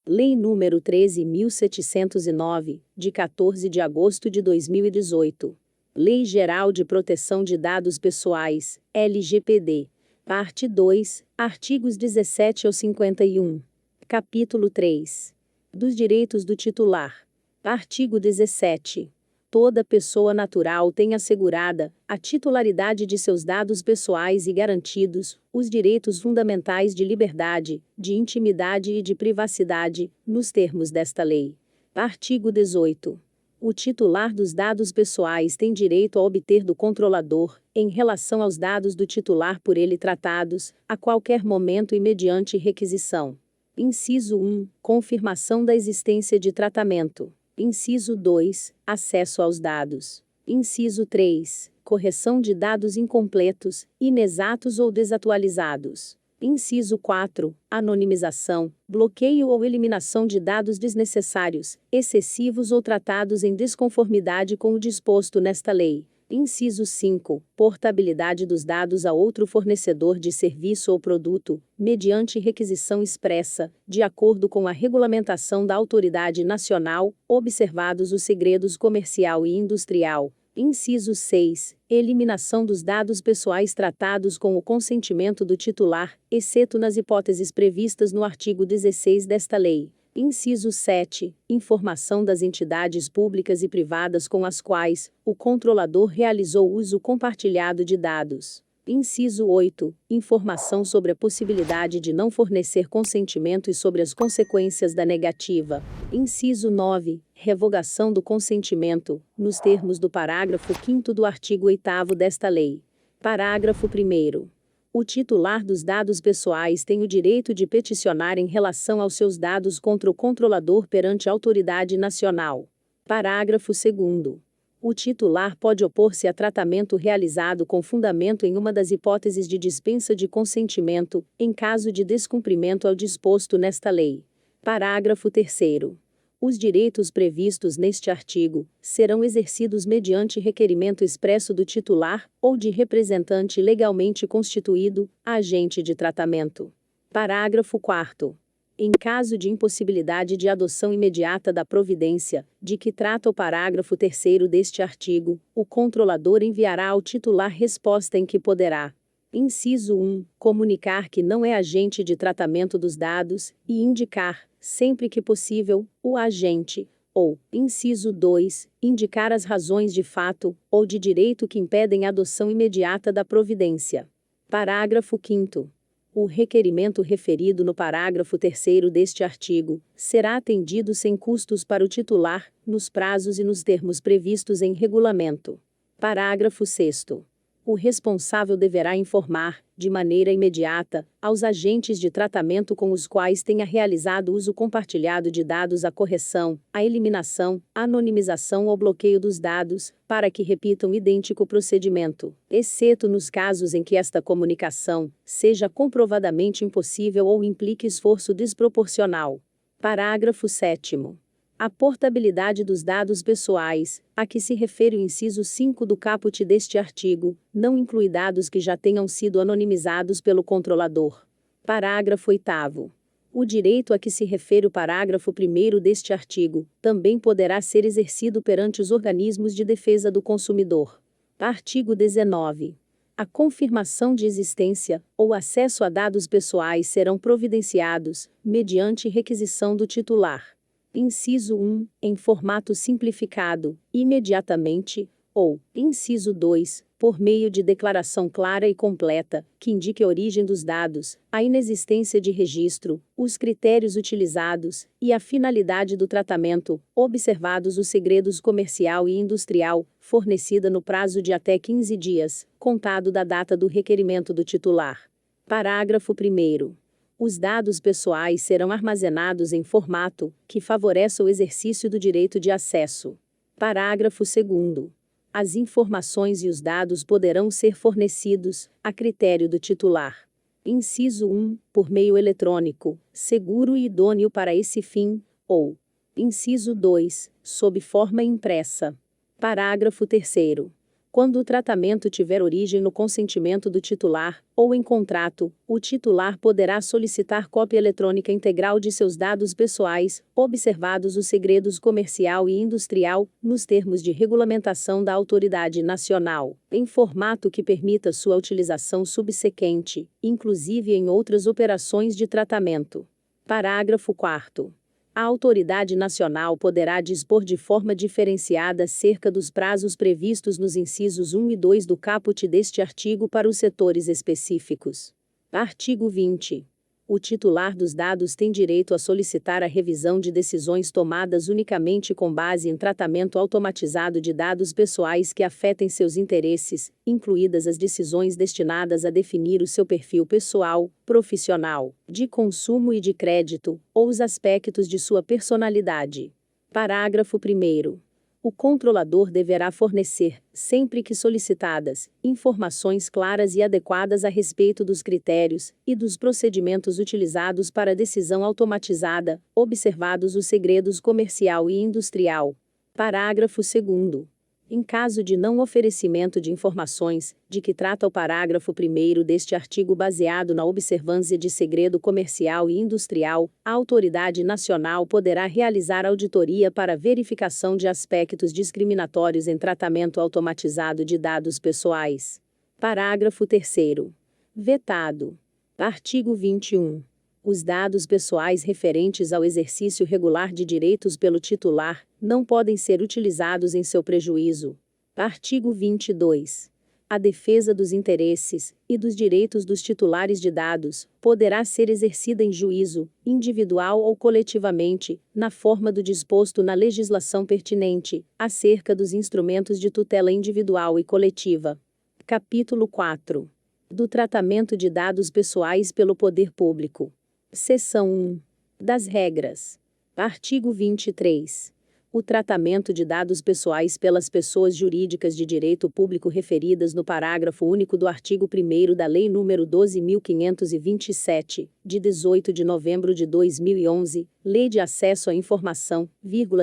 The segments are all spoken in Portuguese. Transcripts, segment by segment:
Lei nº 13.709, de 14 de agosto de 2018. Lei Geral de Proteção de Dados Pessoais, LGPD. Parte 2, artigos 17 ao 51. Capítulo 3. Dos direitos do titular. Artigo 17. Toda pessoa natural tem assegurada a titularidade de seus dados pessoais e garantidos os direitos fundamentais de liberdade, de intimidade e de privacidade, nos termos desta lei. Artigo 18. O titular dos dados pessoais tem direito a obter do controlador, em relação aos dados do titular por ele tratados, a qualquer momento e mediante requisição. Inciso 1. Confirmação da existência de tratamento. Inciso 2. Acesso aos dados. Inciso 3. Correção de dados incompletos, inexatos ou desatualizados. Inciso 4. Anonimização, bloqueio ou eliminação de dados desnecessários, excessivos ou tratados em desconformidade com o disposto nesta lei. Inciso 5. Portabilidade dos dados a outro fornecedor de serviço ou produto, mediante requisição expressa, de acordo com a regulamentação da autoridade nacional, observados os segredos comercial e industrial. Inciso 6. Eliminação dos dados pessoais tratados com o consentimento do titular, exceto nas hipóteses previstas no artigo 16 desta lei. Inciso 7. Informação das entidades públicas e privadas com as quais o controlador realizou uso compartilhado de dados. Inciso 8. Informação sobre a possibilidade de não fornecer consentimento e sobre as consequências da negativa. Inciso 9. Revogação do consentimento, nos termos do parágrafo 5º do artigo 8º desta lei. Parágrafo 1º. O titular dos dados pessoais tem o direito de peticionar em relação aos seus dados contra o controlador perante a autoridade nacional. Parágrafo 2º. O titular pode opor-se a tratamento realizado com fundamento em uma das hipóteses de dispensa de consentimento, em caso de descumprimento ao disposto nesta lei. Parágrafo 3º. Os direitos previstos neste artigo serão exercidos mediante requerimento expresso do titular ou de representante legalmente constituído, agente de tratamento. Parágrafo 4º. Em caso de impossibilidade de adoção imediata da providência, de que trata o parágrafo 3º deste artigo, o controlador enviará ao titular resposta em que poderá: inciso 1. Comunicar que não é agente de tratamento dos dados, e indicar, sempre que possível, o agente, ou, inciso 2, indicar as razões de fato, ou de direito que impedem a adoção imediata da providência. Parágrafo 5º. O requerimento referido no parágrafo 3º deste artigo será atendido sem custos para o titular, nos prazos e nos termos previstos em regulamento. Parágrafo 6º. O responsável deverá informar, de maneira imediata, aos agentes de tratamento com os quais tenha realizado uso compartilhado de dados a correção, a eliminação, a anonimização ou bloqueio dos dados, para que repitam idêntico procedimento, exceto nos casos em que esta comunicação seja comprovadamente impossível ou implique esforço desproporcional. Parágrafo 7º. A portabilidade dos dados pessoais, a que se refere o inciso 5 do caput deste artigo, não inclui dados que já tenham sido anonimizados pelo controlador. Parágrafo 8º. O direito a que se refere o parágrafo 1º deste artigo, também poderá ser exercido perante os organismos de defesa do consumidor. Artigo 19. A confirmação de existência, ou acesso a dados pessoais serão providenciados, mediante requisição do titular. Inciso 1, em formato simplificado, imediatamente, ou, inciso 2, por meio de declaração clara e completa, que indique a origem dos dados, a inexistência de registro, os critérios utilizados, e a finalidade do tratamento, observados os segredos comercial e industrial, fornecida no prazo de até 15 dias, contado da data do requerimento do titular. Parágrafo 1º. Os dados pessoais serão armazenados em formato que favoreça o exercício do direito de acesso. Parágrafo 2º. As informações e os dados poderão ser fornecidos, a critério do titular. Inciso 1, por meio eletrônico, seguro e idôneo para esse fim, ou, inciso 2, sob forma impressa. Parágrafo 3º. Quando o tratamento tiver origem no consentimento do titular, ou em contrato, o titular poderá solicitar cópia eletrônica integral de seus dados pessoais, observados os segredos comercial e industrial, nos termos de regulamentação da autoridade nacional, em formato que permita sua utilização subsequente, inclusive em outras operações de tratamento. Parágrafo 4º. A autoridade nacional poderá dispor de forma diferenciada acerca dos prazos previstos nos incisos 1 e 2 do caput deste artigo para os setores específicos. Artigo 20. O titular dos dados tem direito a solicitar a revisão de decisões tomadas unicamente com base em tratamento automatizado de dados pessoais que afetem seus interesses, incluídas as decisões destinadas a definir o seu perfil pessoal, profissional, de consumo e de crédito, ou os aspectos de sua personalidade. Parágrafo 1º. O controlador deverá fornecer, sempre que solicitadas, informações claras e adequadas a respeito dos critérios e dos procedimentos utilizados para a decisão automatizada, observados os segredos comercial e industrial. Parágrafo 2º. Em caso de não oferecimento de informações, de que trata o parágrafo 1º deste artigo baseado na observância de segredo comercial e industrial, a autoridade nacional poderá realizar auditoria para verificação de aspectos discriminatórios em tratamento automatizado de dados pessoais. Parágrafo 3º. Vetado. Artigo 21. Os dados pessoais referentes ao exercício regular de direitos pelo titular não podem ser utilizados em seu prejuízo. Artigo 22. A defesa dos interesses e dos direitos dos titulares de dados poderá ser exercida em juízo, individual ou coletivamente, na forma do disposto na legislação pertinente, acerca dos instrumentos de tutela individual e coletiva. Capítulo 4. Do tratamento de dados pessoais pelo poder público. Seção 1. Das regras. Artigo 23. O tratamento de dados pessoais pelas pessoas jurídicas de direito público referidas no parágrafo único do artigo 1º da Lei nº 12.527, de 18 de novembro de 2011, Lei de Acesso à Informação,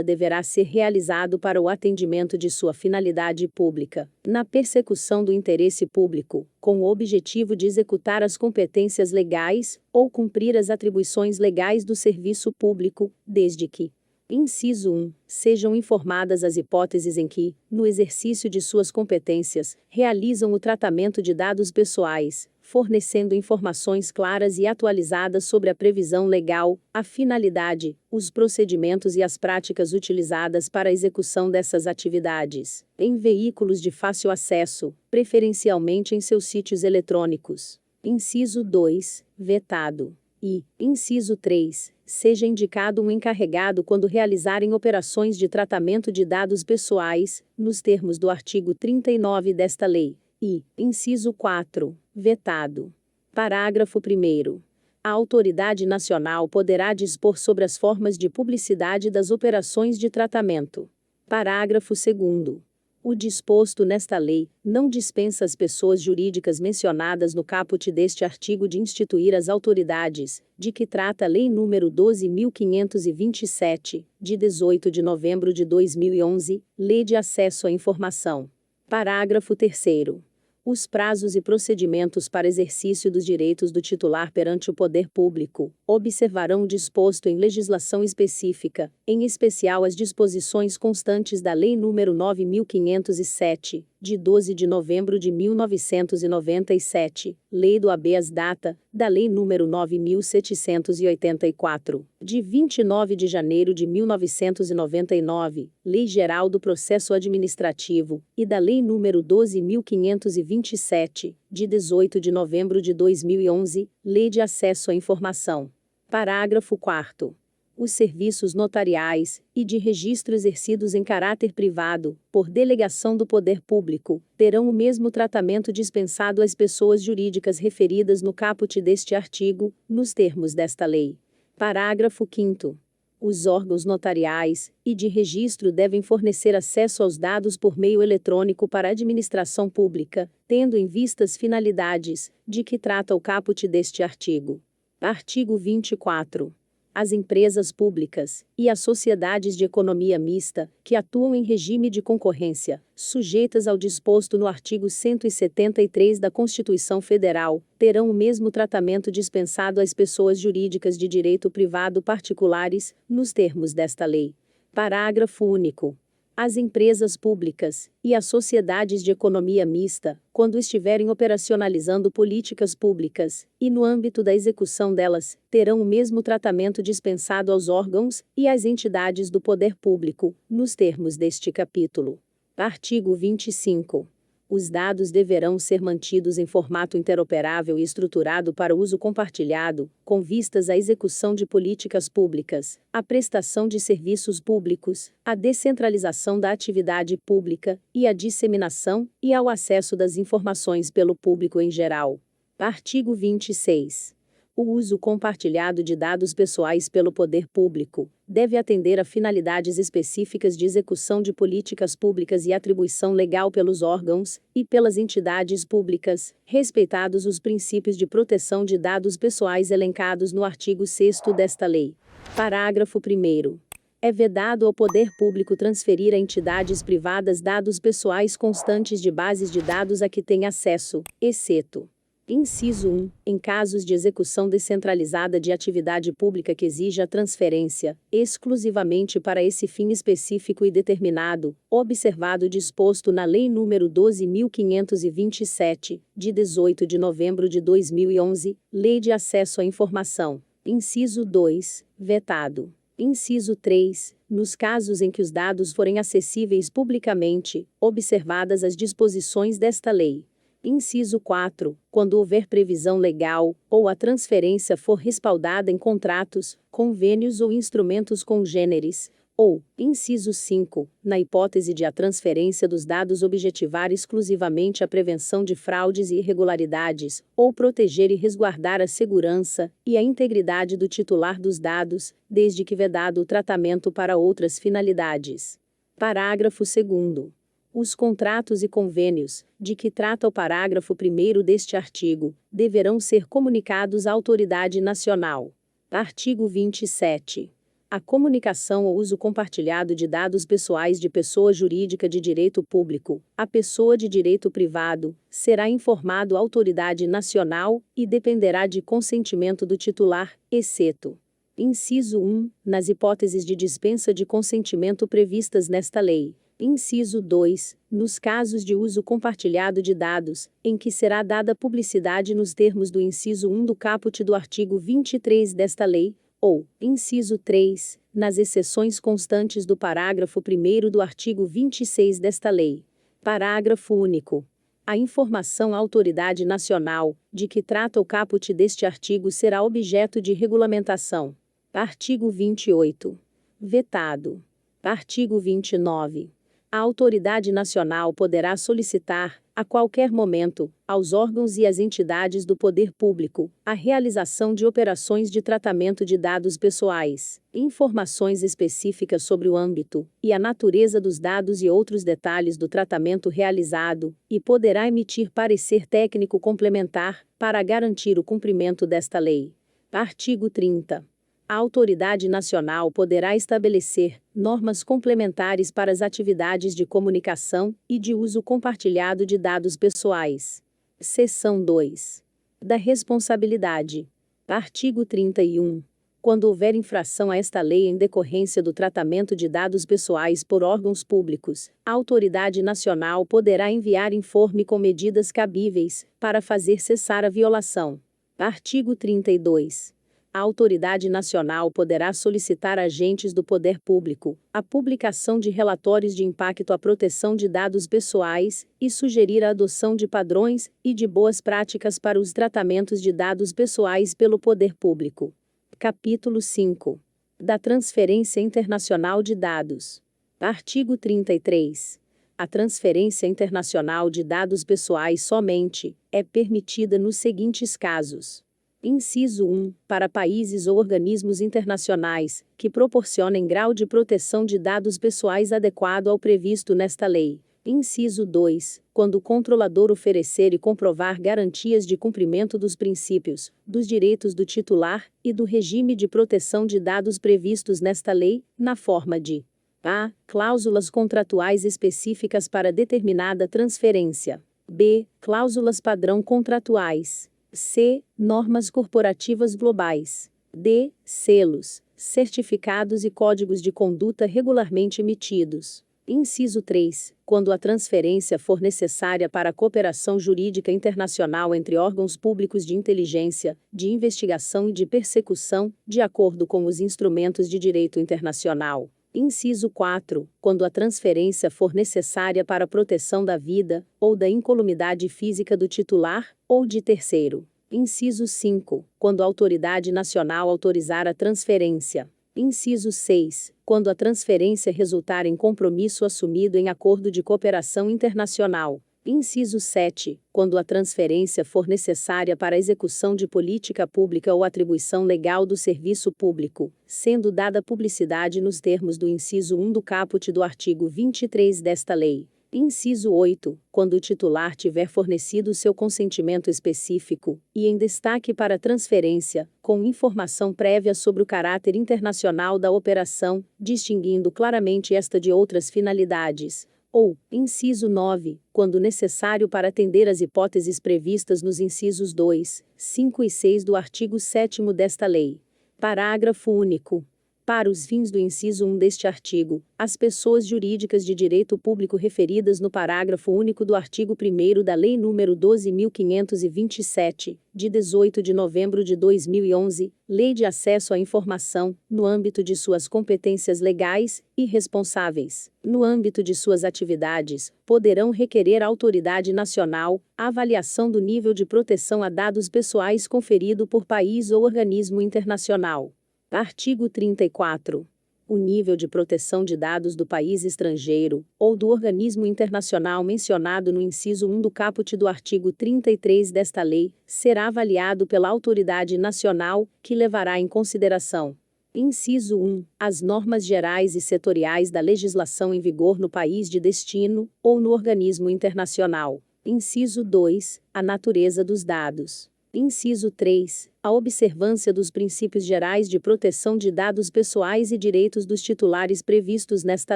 deverá ser realizado para o atendimento de sua finalidade pública, na persecução do interesse público, com o objetivo de executar as competências legais, ou cumprir as atribuições legais do serviço público, desde que: Inciso 1. Sejam informadas as hipóteses em que, no exercício de suas competências, realizam o tratamento de dados pessoais, fornecendo informações claras e atualizadas sobre a previsão legal, a finalidade, os procedimentos e as práticas utilizadas para a execução dessas atividades, em veículos de fácil acesso, preferencialmente em seus sítios eletrônicos. Inciso 2. Vetado. E, inciso 3, seja indicado um encarregado quando realizarem operações de tratamento de dados pessoais, nos termos do artigo 39 desta lei. E, inciso 4, vetado. Parágrafo 1º. A autoridade nacional poderá dispor sobre as formas de publicidade das operações de tratamento. Parágrafo 2º. O disposto nesta lei não dispensa as pessoas jurídicas mencionadas no caput deste artigo de instituir as autoridades, de que trata a Lei nº 12.527, de 18 de novembro de 2011, Lei de Acesso à Informação. Parágrafo 3º. Os prazos e procedimentos para exercício dos direitos do titular perante o poder público observarão o disposto em legislação específica, em especial as disposições constantes da Lei nº 9.507, de 12 de novembro de 1997, Lei do habeas data, da Lei nº 9.784, de 29 de janeiro de 1999, Lei Geral do Processo Administrativo, e da Lei nº 12.527, de 18 de novembro de 2011, Lei de Acesso à Informação. Parágrafo 4º. Os serviços notariais e de registro exercidos em caráter privado, por delegação do poder público, terão o mesmo tratamento dispensado às pessoas jurídicas referidas no caput deste artigo, nos termos desta lei. Parágrafo 5º. Os órgãos notariais e de registro devem fornecer acesso aos dados por meio eletrônico para a administração pública, tendo em vista as finalidades de que trata o caput deste artigo. Artigo 24. as empresas públicas e as sociedades de economia mista, que atuam em regime de concorrência, sujeitas ao disposto no artigo 173 da Constituição Federal, terão o mesmo tratamento dispensado às pessoas jurídicas de direito privado particulares, nos termos desta lei. Parágrafo único. As empresas públicas e as sociedades de economia mista, quando estiverem operacionalizando políticas públicas, e no âmbito da execução delas, terão o mesmo tratamento dispensado aos órgãos e às entidades do poder público, nos termos deste capítulo. Artigo 25. Os dados deverão ser mantidos em formato interoperável e estruturado para uso compartilhado, com vistas à execução de políticas públicas, à prestação de serviços públicos, à descentralização da atividade pública e à disseminação e ao acesso das informações pelo público em geral. Artigo 26. O uso compartilhado de dados pessoais pelo poder público deve atender a finalidades específicas de execução de políticas públicas e atribuição legal pelos órgãos e pelas entidades públicas, respeitados os princípios de proteção de dados pessoais elencados no artigo 6º desta lei. Parágrafo 1º. É vedado ao poder público transferir a entidades privadas dados pessoais constantes de bases de dados a que tem acesso, exceto: Inciso 1. Em casos de execução descentralizada de atividade pública que exija a transferência, exclusivamente para esse fim específico e determinado, observado o disposto na Lei nº 12.527, de 18 de novembro de 2011, Lei de Acesso à Informação. Inciso 2. Vetado. Inciso 3. Nos casos em que os dados forem acessíveis publicamente, observadas as disposições desta lei. Inciso 4. Quando houver previsão legal, ou a transferência for respaldada em contratos, convênios ou instrumentos congêneres, ou, inciso 5, na hipótese de a transferência dos dados objetivar exclusivamente a prevenção de fraudes e irregularidades, ou proteger e resguardar a segurança e a integridade do titular dos dados, desde que vedado o tratamento para outras finalidades. Parágrafo 2º. Os contratos e convênios, de que trata o parágrafo 1º deste artigo, deverão ser comunicados à autoridade nacional. Artigo 27. A comunicação ou uso compartilhado de dados pessoais de pessoa jurídica de direito público, a pessoa de direito privado, será informado à autoridade nacional e dependerá de consentimento do titular, exceto: Inciso 1, nas hipóteses de dispensa de consentimento previstas nesta lei. Inciso 2, nos casos de uso compartilhado de dados, em que será dada publicidade nos termos do inciso 1 do caput do artigo 23 desta lei, ou, inciso 3, nas exceções constantes do parágrafo 1º do artigo 26 desta lei. Parágrafo único. A informação à autoridade nacional, de que trata o caput deste artigo será objeto de regulamentação. Artigo 28. Vetado. Artigo 29. A autoridade nacional poderá solicitar, a qualquer momento, aos órgãos e às entidades do poder público, a realização de operações de tratamento de dados pessoais, informações específicas sobre o âmbito e a natureza dos dados e outros detalhes do tratamento realizado, e poderá emitir parecer técnico complementar, para garantir o cumprimento desta lei. Artigo 30. A autoridade nacional poderá estabelecer normas complementares para as atividades de comunicação e de uso compartilhado de dados pessoais. Seção 2. Da responsabilidade. Artigo 31. Quando houver infração a esta lei em decorrência do tratamento de dados pessoais por órgãos públicos, a autoridade nacional poderá enviar informe com medidas cabíveis para fazer cessar a violação. Artigo 32. A autoridade nacional poderá solicitar a agentes do poder público a publicação de relatórios de impacto à proteção de dados pessoais e sugerir a adoção de padrões e de boas práticas para os tratamentos de dados pessoais pelo poder público. Capítulo 5. Da transferência internacional de dados. Artigo 33. A transferência internacional de dados pessoais somente é permitida nos seguintes casos. Inciso 1. Para países ou organismos internacionais, que proporcionem grau de proteção de dados pessoais adequado ao previsto nesta lei. Inciso 2. Quando o controlador oferecer e comprovar garantias de cumprimento dos princípios, dos direitos do titular e do regime de proteção de dados previstos nesta lei, na forma de a. Cláusulas contratuais específicas para determinada transferência. B. Cláusulas padrão contratuais. C. Normas corporativas globais. D. Selos, certificados e códigos de conduta regularmente emitidos. Inciso 3. Quando a transferência for necessária para a cooperação jurídica internacional entre órgãos públicos de inteligência, de investigação e de persecução, de acordo com os instrumentos de direito internacional. Inciso 4. Quando a transferência for necessária para a proteção da vida, ou da incolumidade física do titular, ou de terceiro. Inciso 5. Quando a autoridade nacional autorizar a transferência. Inciso 6. Quando a transferência resultar em compromisso assumido em acordo de cooperação internacional. Inciso 7. Quando a transferência for necessária para a execução de política pública ou atribuição legal do serviço público, sendo dada publicidade nos termos do inciso 1 do caput do artigo 23 desta lei. Inciso 8. Quando o titular tiver fornecido seu consentimento específico, e em destaque para a transferência, com informação prévia sobre o caráter internacional da operação, distinguindo claramente esta de outras finalidades. Ou, inciso 9, quando necessário para atender às hipóteses previstas nos incisos 2, 5 e 6 do artigo 7º desta lei. Parágrafo único. Para os fins do inciso 1 deste artigo, as pessoas jurídicas de direito público referidas no parágrafo único do artigo 1º da Lei nº 12.527, de 18 de novembro de 2011, Lei de Acesso à Informação, no âmbito de suas competências legais e responsáveis, no âmbito de suas atividades, poderão requerer à autoridade nacional a avaliação do nível de proteção a dados pessoais conferido por país ou organismo internacional. Artigo 34. O nível de proteção de dados do país estrangeiro, ou do organismo internacional mencionado no inciso 1 do caput do artigo 33 desta lei, será avaliado pela autoridade nacional, que levará em consideração: inciso 1. As normas gerais e setoriais da legislação em vigor no país de destino, ou no organismo internacional. Inciso 2. A natureza dos dados. Inciso 3. A observância dos princípios gerais de proteção de dados pessoais e direitos dos titulares previstos nesta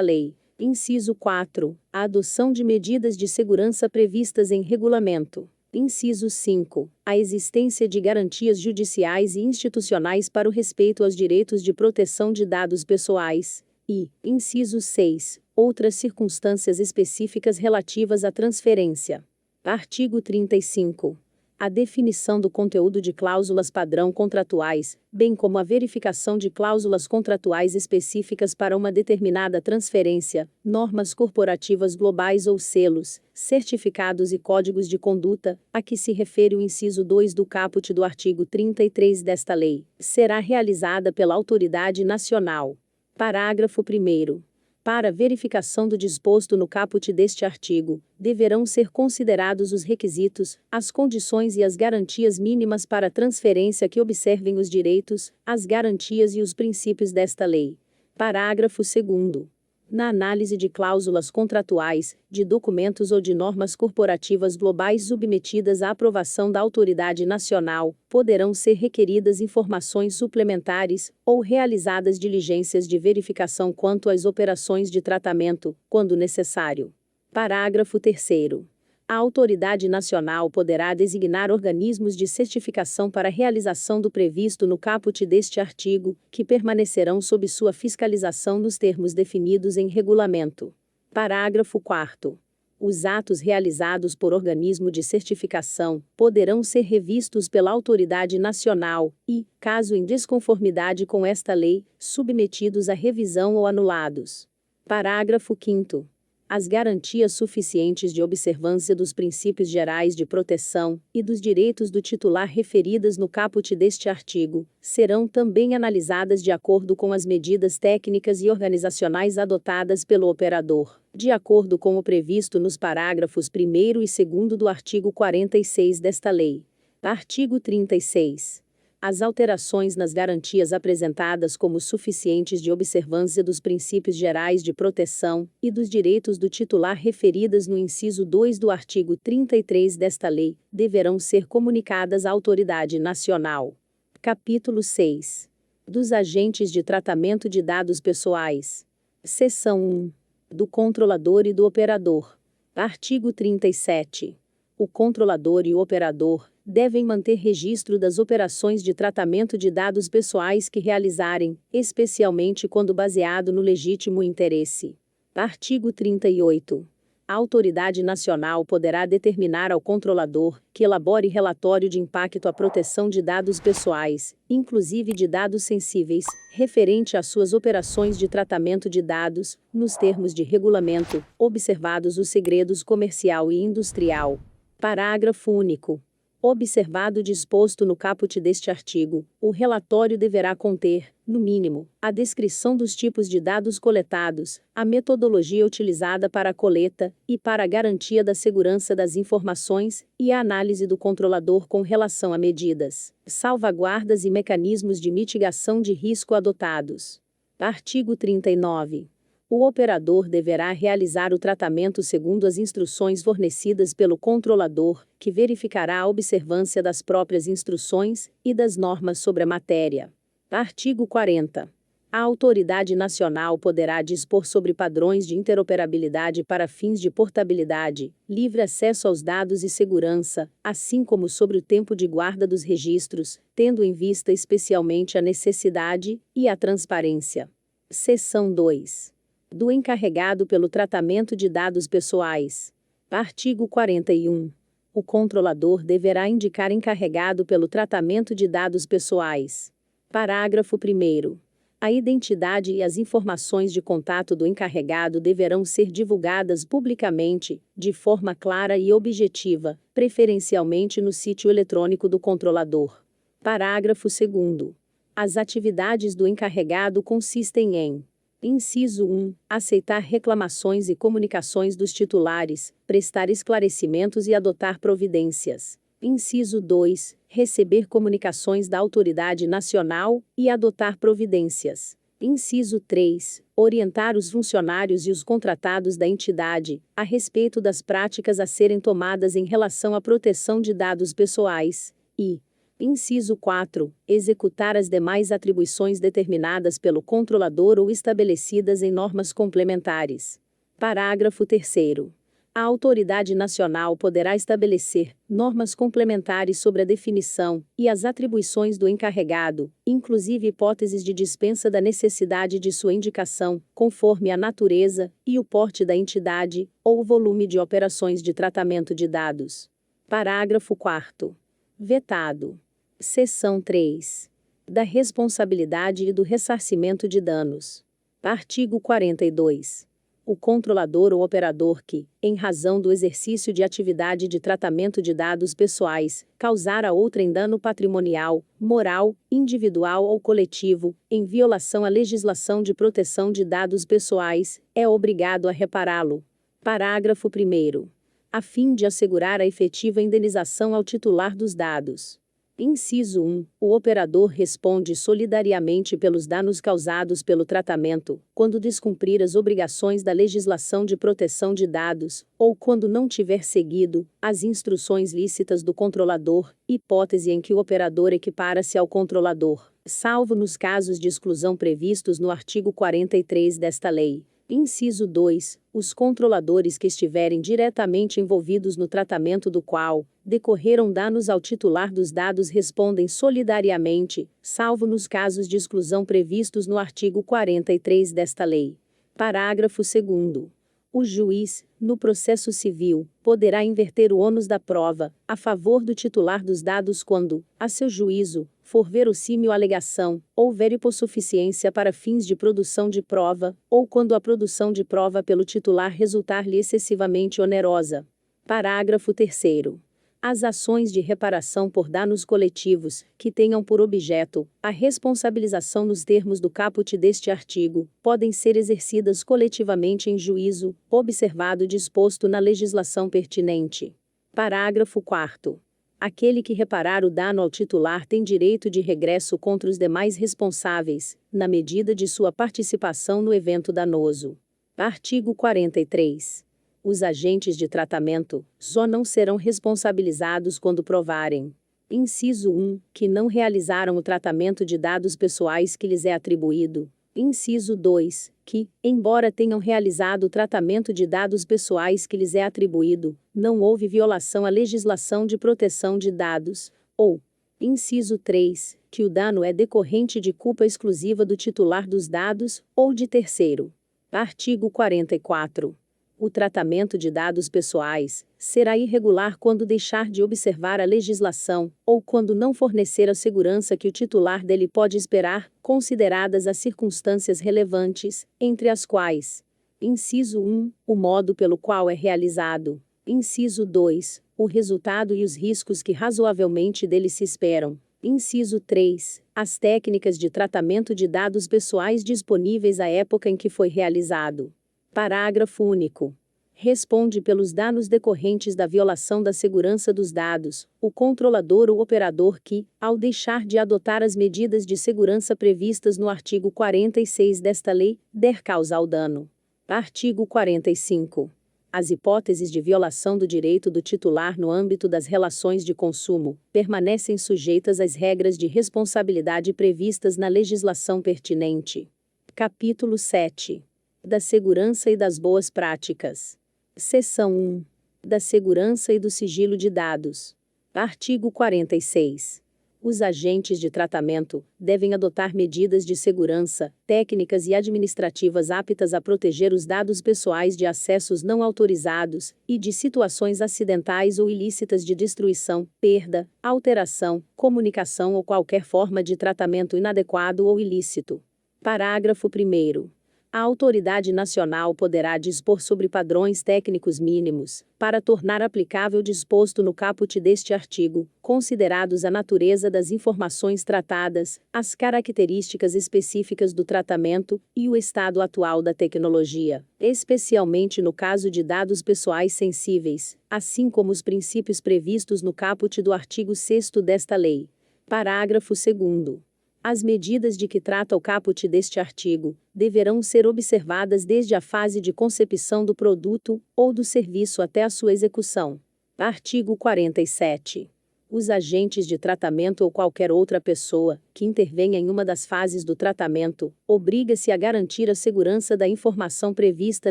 lei. Inciso 4. A adoção de medidas de segurança previstas em regulamento. Inciso 5. A existência de garantias judiciais e institucionais para o respeito aos direitos de proteção de dados pessoais. E, inciso 6. Outras circunstâncias específicas relativas à transferência. Artigo 35. A definição do conteúdo de cláusulas padrão contratuais, bem como a verificação de cláusulas contratuais específicas para uma determinada transferência, normas corporativas globais ou selos, certificados e códigos de conduta, a que se refere o inciso 2 do caput do artigo 33 desta lei, será realizada pela autoridade nacional. Parágrafo 1º. Para a verificação do disposto no caput deste artigo, deverão ser considerados os requisitos, as condições e as garantias mínimas para a transferência que observem os direitos, as garantias e os princípios desta lei. Parágrafo 2º. Na análise de cláusulas contratuais, de documentos ou de normas corporativas globais submetidas à aprovação da autoridade nacional, poderão ser requeridas informações suplementares, ou realizadas diligências de verificação quanto às operações de tratamento, quando necessário. Parágrafo 3º. A autoridade nacional poderá designar organismos de certificação para a realização do previsto no caput deste artigo, que permanecerão sob sua fiscalização nos termos definidos em regulamento. Parágrafo 4º. Os atos realizados por organismo de certificação poderão ser revistos pela autoridade nacional e, caso em desconformidade com esta lei, submetidos a revisão ou anulados. Parágrafo 5º. As garantias suficientes de observância dos princípios gerais de proteção e dos direitos do titular referidas no caput deste artigo serão também analisadas de acordo com as medidas técnicas e organizacionais adotadas pelo operador, de acordo com o previsto nos parágrafos 1º e 2º do artigo 46 desta lei. Artigo 36. as alterações nas garantias apresentadas como suficientes de observância dos princípios gerais de proteção e dos direitos do titular referidas no inciso 2 do artigo 33 desta lei, deverão ser comunicadas à autoridade nacional. Capítulo 6. Dos agentes de tratamento de dados pessoais. Seção 1. Do controlador e do operador. Artigo 37. O controlador e o operador devem manter registro das operações de tratamento de dados pessoais que realizarem, especialmente quando baseado no legítimo interesse. Artigo 38. A autoridade nacional poderá determinar ao controlador que elabore relatório de impacto à proteção de dados pessoais, inclusive de dados sensíveis, referente às suas operações de tratamento de dados, nos termos de regulamento, observados os segredos comercial e industrial. Parágrafo único. Observado o disposto no caput deste artigo, o relatório deverá conter, no mínimo, a descrição dos tipos de dados coletados, a metodologia utilizada para a coleta e para a garantia da segurança das informações, e a análise do controlador com relação a medidas, salvaguardas e mecanismos de mitigação de risco adotados. Artigo 39. O operador deverá realizar o tratamento segundo as instruções fornecidas pelo controlador, que verificará a observância das próprias instruções e das normas sobre a matéria. Artigo 40. A autoridade nacional poderá dispor sobre padrões de interoperabilidade para fins de portabilidade, livre acesso aos dados e segurança, assim como sobre o tempo de guarda dos registros, tendo em vista especialmente a necessidade e a transparência. Seção 2. Do encarregado pelo tratamento de dados pessoais. Artigo 41. O controlador deverá indicar encarregado pelo tratamento de dados pessoais. Parágrafo 1º. A identidade e as informações de contato do encarregado deverão ser divulgadas publicamente, de forma clara e objetiva, preferencialmente no sítio eletrônico do controlador. Parágrafo 2º. As atividades do encarregado consistem em: Inciso 1. Aceitar reclamações e comunicações dos titulares, prestar esclarecimentos e adotar providências. Inciso 2. Receber comunicações da autoridade nacional e adotar providências. Inciso 3. Orientar os funcionários e os contratados da entidade a respeito das práticas a serem tomadas em relação à proteção de dados pessoais. E Inciso 4. Executar as demais atribuições determinadas pelo controlador ou estabelecidas em normas complementares. Parágrafo 3º. A autoridade nacional poderá estabelecer normas complementares sobre a definição e as atribuições do encarregado, inclusive hipóteses de dispensa da necessidade de sua indicação, conforme a natureza e o porte da entidade, ou o volume de operações de tratamento de dados. Parágrafo 4º. Vetado. Seção 3. Da responsabilidade e do ressarcimento de danos. Artigo 42. O controlador ou operador que, em razão do exercício de atividade de tratamento de dados pessoais, causar a outrem dano patrimonial, moral, individual ou coletivo, em violação à legislação de proteção de dados pessoais, é obrigado a repará-lo. Parágrafo 1º. A fim de assegurar a efetiva indenização ao titular dos dados. Inciso 1. O operador responde solidariamente pelos danos causados pelo tratamento, quando descumprir as obrigações da legislação de proteção de dados, ou quando não tiver seguido as instruções lícitas do controlador, hipótese em que o operador equipara-se ao controlador, salvo nos casos de exclusão previstos no artigo 43 desta lei. Inciso 2. Os controladores que estiverem diretamente envolvidos no tratamento do qual decorreram danos ao titular dos dados respondem solidariamente, salvo nos casos de exclusão previstos no artigo 43 desta lei. Parágrafo 2º. O juiz, no processo civil, poderá inverter o ônus da prova, a favor do titular dos dados quando, a seu juízo, for verossímil a alegação, houver hipossuficiência para fins de produção de prova, ou quando a produção de prova pelo titular resultar-lhe excessivamente onerosa. Parágrafo 3º. As ações de reparação por danos coletivos, que tenham por objeto a responsabilização nos termos do caput deste artigo, podem ser exercidas coletivamente em juízo, observado o disposto na legislação pertinente. Parágrafo 4º. Aquele que reparar o dano ao titular tem direito de regresso contra os demais responsáveis, na medida de sua participação no evento danoso. Artigo 43. Os agentes de tratamento só não serão responsabilizados quando provarem: inciso 1, que não realizaram o tratamento de dados pessoais que lhes é atribuído. Inciso 2, que, embora tenham realizado o tratamento de dados pessoais que lhes é atribuído, não houve violação à legislação de proteção de dados, ou, inciso 3, que o dano é decorrente de culpa exclusiva do titular dos dados, ou de terceiro. Artigo 44. O tratamento de dados pessoais será irregular quando deixar de observar a legislação, ou quando não fornecer a segurança que o titular dele pode esperar, consideradas as circunstâncias relevantes, entre as quais: inciso 1, o modo pelo qual é realizado; inciso 2, o resultado e os riscos que razoavelmente dele se esperam; inciso 3, as técnicas de tratamento de dados pessoais disponíveis à época em que foi realizado. Parágrafo único. Responde pelos danos decorrentes da violação da segurança dos dados o controlador ou operador que, ao deixar de adotar as medidas de segurança previstas no artigo 46 desta lei, der causa ao dano. Artigo 45. As hipóteses de violação do direito do titular no âmbito das relações de consumo permanecem sujeitas às regras de responsabilidade previstas na legislação pertinente. Capítulo 7. Da segurança e das boas práticas. Seção 1. Da segurança e do sigilo de dados. Artigo 46. Os agentes de tratamento devem adotar medidas de segurança, técnicas e administrativas aptas a proteger os dados pessoais de acessos não autorizados e de situações acidentais ou ilícitas de destruição, perda, alteração, comunicação ou qualquer forma de tratamento inadequado ou ilícito. Parágrafo 1º. A autoridade nacional poderá dispor sobre padrões técnicos mínimos, para tornar aplicável o disposto no caput deste artigo, considerados a natureza das informações tratadas, as características específicas do tratamento e o estado atual da tecnologia, especialmente no caso de dados pessoais sensíveis, assim como os princípios previstos no caput do artigo 6º desta lei. Parágrafo 2º. As medidas de que trata o caput deste artigo deverão ser observadas desde a fase de concepção do produto ou do serviço até a sua execução. Artigo 47. Os agentes de tratamento ou qualquer outra pessoa que intervenha em uma das fases do tratamento obriga-se a garantir a segurança da informação prevista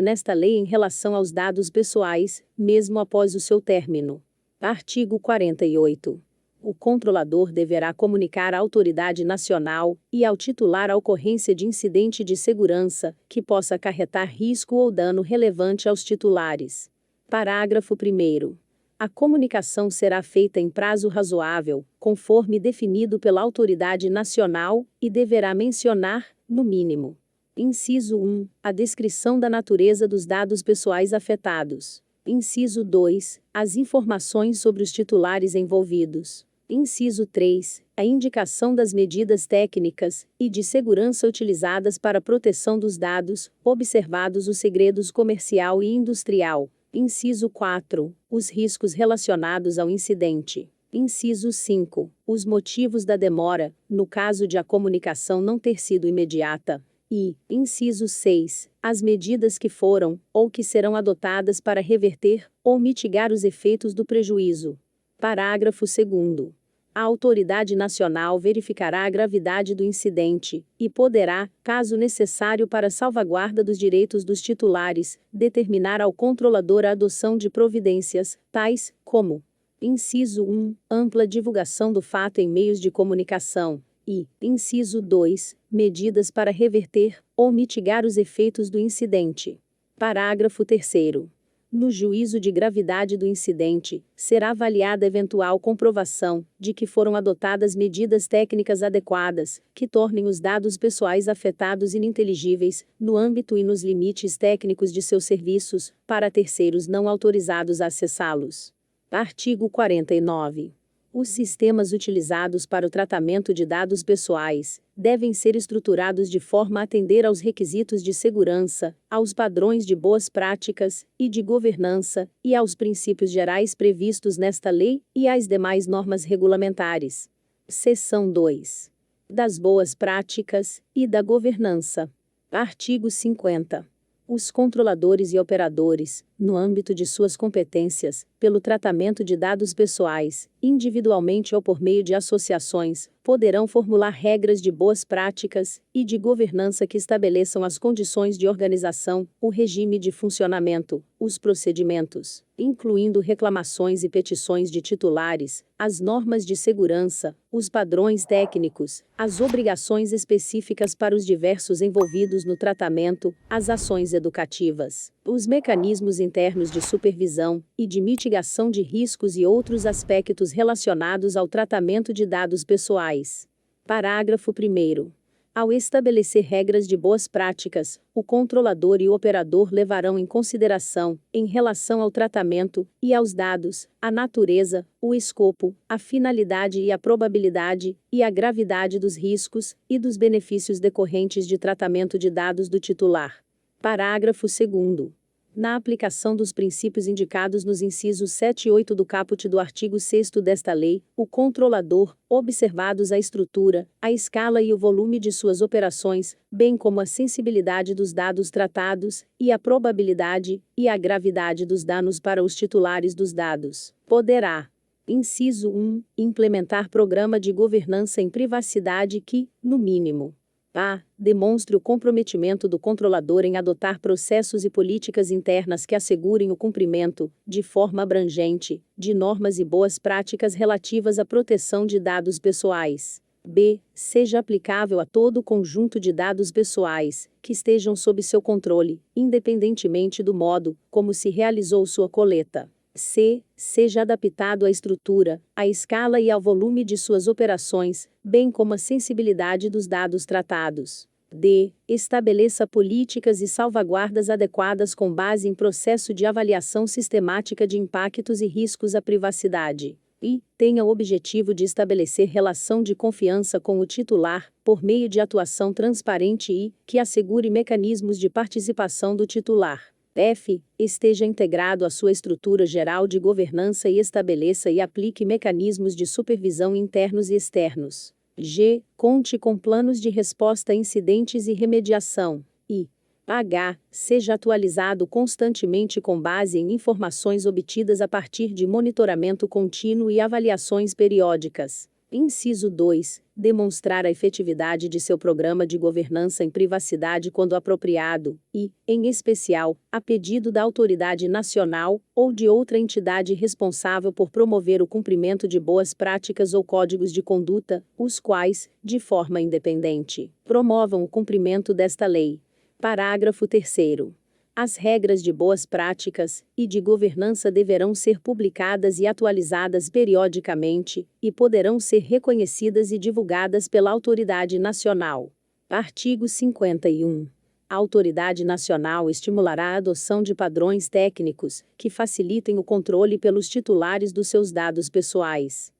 nesta lei em relação aos dados pessoais, mesmo após o seu término. Artigo 48. O controlador deverá comunicar à autoridade nacional e ao titular a ocorrência de incidente de segurança que possa acarretar risco ou dano relevante aos titulares. Parágrafo 1º. A comunicação será feita em prazo razoável, conforme definido pela autoridade nacional, e deverá mencionar, no mínimo: inciso 1, a descrição da natureza dos dados pessoais afetados; inciso 2, as informações sobre os titulares envolvidos; inciso 3, a indicação das medidas técnicas e de segurança utilizadas para a proteção dos dados, observados os segredos comercial e industrial; inciso 4, os riscos relacionados ao incidente; inciso 5, os motivos da demora, no caso de a comunicação não ter sido imediata; e, inciso 6, as medidas que foram, ou que serão adotadas para reverter, ou mitigar os efeitos do prejuízo. Parágrafo 2º. A autoridade nacional verificará a gravidade do incidente, e poderá, caso necessário para salvaguarda dos direitos dos titulares, determinar ao controlador a adoção de providências, tais como: inciso 1, ampla divulgação do fato em meios de comunicação; e, inciso 2, medidas para reverter, ou mitigar os efeitos do incidente. Parágrafo 3º. No juízo de gravidade do incidente, será avaliada eventual comprovação de que foram adotadas medidas técnicas adequadas, que tornem os dados pessoais afetados ininteligíveis, no âmbito e nos limites técnicos de seus serviços, para terceiros não autorizados a acessá-los. Artigo 49. Os sistemas utilizados para o tratamento de dados pessoais devem ser estruturados de forma a atender aos requisitos de segurança, aos padrões de boas práticas e de governança, e aos princípios gerais previstos nesta lei e às demais normas regulamentares. Seção 2. Das boas práticas e da governança. Artigo 50. Os controladores e operadores, no âmbito de suas competências, pelo tratamento de dados pessoais, individualmente ou por meio de associações, poderão formular regras de boas práticas e de governança que estabeleçam as condições de organização, o regime de funcionamento, os procedimentos, incluindo reclamações e petições de titulares, as normas de segurança, os padrões técnicos, as obrigações específicas para os diversos envolvidos no tratamento, as ações educativas, os mecanismos internos de supervisão e de mitigação de riscos e outros aspectos relacionados ao tratamento de dados pessoais. Parágrafo 1º. Ao estabelecer regras de boas práticas, o controlador e o operador levarão em consideração, em relação ao tratamento e aos dados, a natureza, o escopo, a finalidade e a probabilidade e a gravidade dos riscos e dos benefícios decorrentes de tratamento de dados do titular. Parágrafo 2º. Na aplicação dos princípios indicados nos incisos 7 e 8 do caput do artigo 6º desta lei, o controlador, observados a estrutura, a escala e o volume de suas operações, bem como a sensibilidade dos dados tratados, e a probabilidade e a gravidade dos danos para os titulares dos dados, poderá: inciso 1, implementar programa de governança em privacidade que, no mínimo, a. Demonstre o comprometimento do controlador em adotar processos e políticas internas que assegurem o cumprimento, de forma abrangente, de normas e boas práticas relativas à proteção de dados pessoais. B. Seja aplicável a todo o conjunto de dados pessoais, que estejam sob seu controle, independentemente do modo como se realizou sua coleta. C. Seja adaptado à estrutura, à escala e ao volume de suas operações, bem como à sensibilidade dos dados tratados. D. Estabeleça políticas e salvaguardas adequadas com base em processo de avaliação sistemática de impactos e riscos à privacidade. E tenha o objetivo de estabelecer relação de confiança com o titular, por meio de atuação transparente e que assegure mecanismos de participação do titular. F. Esteja integrado à sua estrutura geral de governança e estabeleça e aplique mecanismos de supervisão internos e externos. G. Conte com planos de resposta a incidentes e remediação. I. H. Seja atualizado constantemente com base em informações obtidas a partir de monitoramento contínuo e avaliações periódicas. Inciso 2. Demonstrar a efetividade de seu programa de governança em privacidade quando apropriado e, em especial, a pedido da autoridade nacional ou de outra entidade responsável por promover o cumprimento de boas práticas ou códigos de conduta, os quais, de forma independente, promovam o cumprimento desta lei. Parágrafo 3º. As regras de boas práticas e de governança deverão ser publicadas e atualizadas periodicamente, e poderão ser reconhecidas e divulgadas pela autoridade nacional. Artigo 51. A autoridade nacional estimulará a adoção de padrões técnicos que facilitem o controle pelos titulares dos seus dados pessoais.